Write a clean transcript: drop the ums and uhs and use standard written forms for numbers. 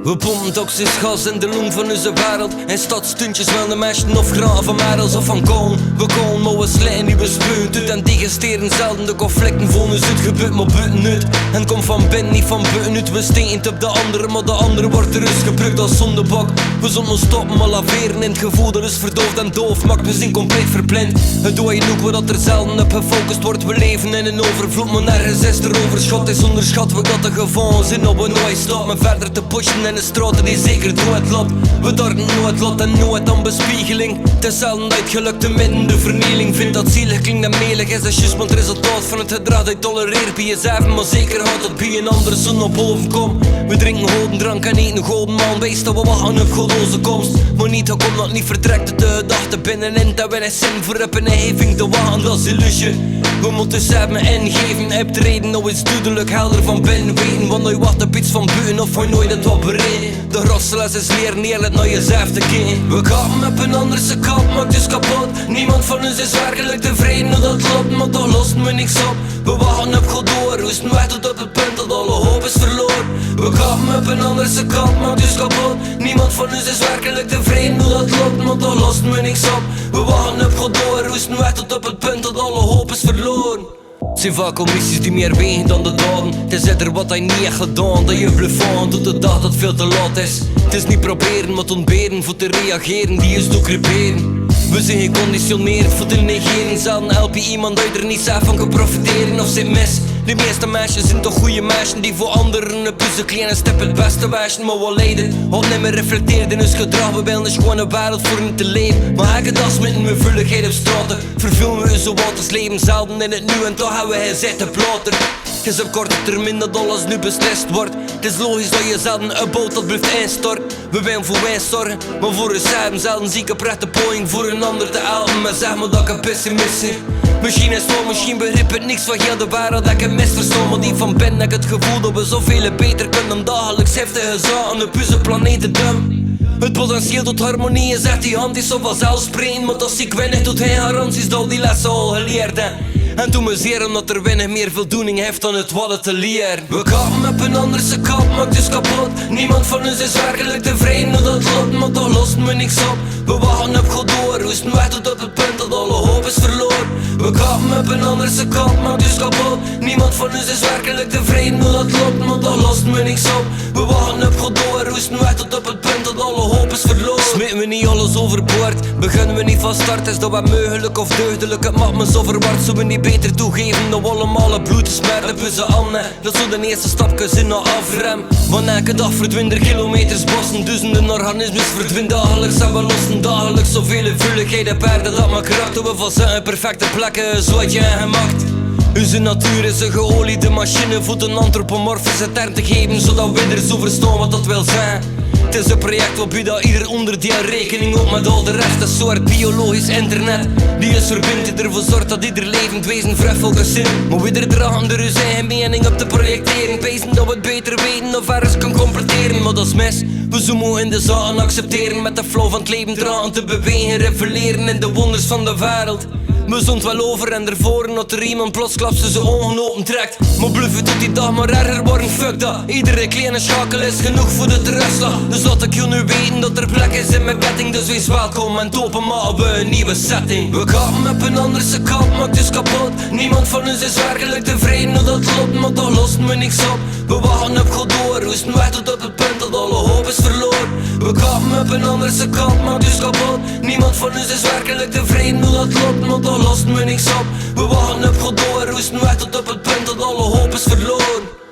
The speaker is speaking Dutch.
We pompen toxisch gas in de long van onze wereld. En stadstuntjes wel de meisjes of graven van Merels of van Koon. We komen maar we slijten die we spuwen uit. En digesteren zelden de conflicten voor ons uit. Gebeurt maar buiten uit. En kom van binnen niet van buiten uit. We steken op de andere, maar de andere wordt er eens gebruikt als zondebok. We zullen stoppen maar laveren in het gevoel dat is verdoofd en doof. Maakt me zin compleet verblind. Het doe je ook wat er zelden op gefocust wordt. We leven in een overvloed, maar nergens is er overschot. Is onderschat we dat de gevoelens in op een nooit stop. Maar verder te pushen in de straten die zeker nooit loopt. We darten nooit lot en nooit aan bespiegeling. Het is zelden uitgelukt te midden de vernieling. Vind dat zielig klinkt en melig is dat juist maar het resultaat van het gedrag dat je tolereert bij jezelf. Maar zeker houdt dat bij een andere zon op boven kom. We drinken golden drank en eten een golden man. Wees dat we wachten op godloze komst. Maar niet dat komt dat niet vertrekt de gedachte binnenin. Dat we een zin voor hebben en heving te wachten, dat is illusie. We moeten samen ingeven, heb de reden nou is duidelijk helder van binnen weten. Want je wacht op iets van buiten of voor nooit het wat bereid. De rostles is leren eerlijk naar jezelf te kijken. We kappen op een ander zijn kap, maakt dus kapot. Niemand van ons is werkelijk tevreden hoe dat loopt, maar toch lossen we niks op. We wachten op God door, hoesten weg tot op het punt dat alle hoop is verloren. We kappen op een ander zijn kap, maakt dus kapot. Niemand van ons is werkelijk tevreden hoe dat loopt, maar toch lossen we niks op. We wachten op God door, hoesten weg tot op het punt dat alle hoop is verloren. Het zijn vaak commissies die meer wegen dan de daden. Het is er wat hij niet echt gedaan, dat je bluffant tot de dag dat veel te laat is. Het is niet proberen, maar ontberen voor te reageren, die is ook creperen. We zijn geconditioneerd voor te negeren. Zelden help je iemand uit er niet zelf van kan profiteren of zit mis. De meeste meisjes zijn toch goede meisjes die voor anderen een puzzel kleine step het beste wijzen. Maar we lijden, of niet meer reflecteert in ons gedrag. We willen dus gewoon een wereld voor niet te leven. Maar elke dag met een vulligheid op straten vervullen we zo wat als leven zelden in het nu. En toch hebben we gezegd te plater. Het is op korte termijn dat alles nu beslist wordt. Het is logisch dat je zelden opbouwt dat blijft instort. We willen voor wij zorgen, maar voor onszelf zelden zie ik oprecht de poging voor een ander te helpen. Maar zeg maar dat ik een pessimist ben. Misschien is het misschien begrip het niks van heel de wereld dat ik het misverstond. Maar die van binnen heb ik het gevoel dat we zoveel beter kunnen dan dagelijks heftige zaken op onze planeet te dummen. Het potentieel tot harmonie is echt die hand is zo vanzelfsprekend. Maar dat zie ik weinig tot geen garanties dat die lessen al geleerd hebben. En toen me zeer omdat er weinig meer voldoening heeft dan het wat het te leren. We kappen op een ander zijn kap, maakt dus kapot. Niemand van ons is werkelijk tevreden hoe dat loopt, maar toch lossen we niks op. We wachten op God door, hoesten weg tot op het punt dat alle hoop is verloren. We kappen op een ander zijn kap, maakt dus kapot. Niemand van ons is werkelijk tevreden hoe dat loopt, maar toch lossen we niks op. We wachten op God door, hoesten weg tot op het punt dat alle hoop is verloren. Smeten we niet alles overboord, beginnen we niet van start. Is dat wat mogelijk of deugdelijk, het maakt me zo verward. Zo we niet beter toegeven dan allemaal het bloed te smerden. We ze aan, dat zo de eerste stapjes in naar afrem. Want elke dag verdwijnen er kilometers bossen. Duizenden organismes verdwijnen dagelijks. En we lossen dagelijks zoveel vulligheid op aarde dat mijn karakter we van zijn perfecte plekken zo had je gemaakt. Onze natuur is een geoliede machine voor een antropomorfische term te geven, zodat we er zo verstaan wat dat wil zijn. Het is een project waarbij dat ieder onderdeel rekening op met al de rest. Een soort biologisch internet die is verbindt, die ervoor zorgt dat ieder levend wezen vrij volgens zin. Maar wie er dragen door hun eigen mening op te projecteren, pezen dat we het beter weten of ergens kan completeren. Maar dat is mis, we zoomen in de zaken accepteren, met de flow van het leven dragen te bewegen, reveleren in de wonders van de wereld. We zond wel over en ervoor dat er iemand plotsklaps zijn ogen open trekt. Maar bluffen tot die dag maar erger worden, fuck dat. Iedere kleine schakel is genoeg voor de terugslag. Dus laat ik je nu weten dat er plek is in mijn ketting. Dus wees welkom en topen maar we een nieuwe setting. We kappen op een ander zijn kap, maakt dus kapot. Niemand van ons is werkelijk tevreden hoe dat loopt, maar toch lossen we niks op. We wachten op God door, hoesten weg tot op het punt dat alle hoop is verloren. We kappen op een ander zijn kap, maakt dus kapot. Niemand van ons is werkelijk tevreden hoe dat loopt, maar toch lossen we niks op. We wachten op God door, hoesten weg tot op het punt dat alle hoop is verloren.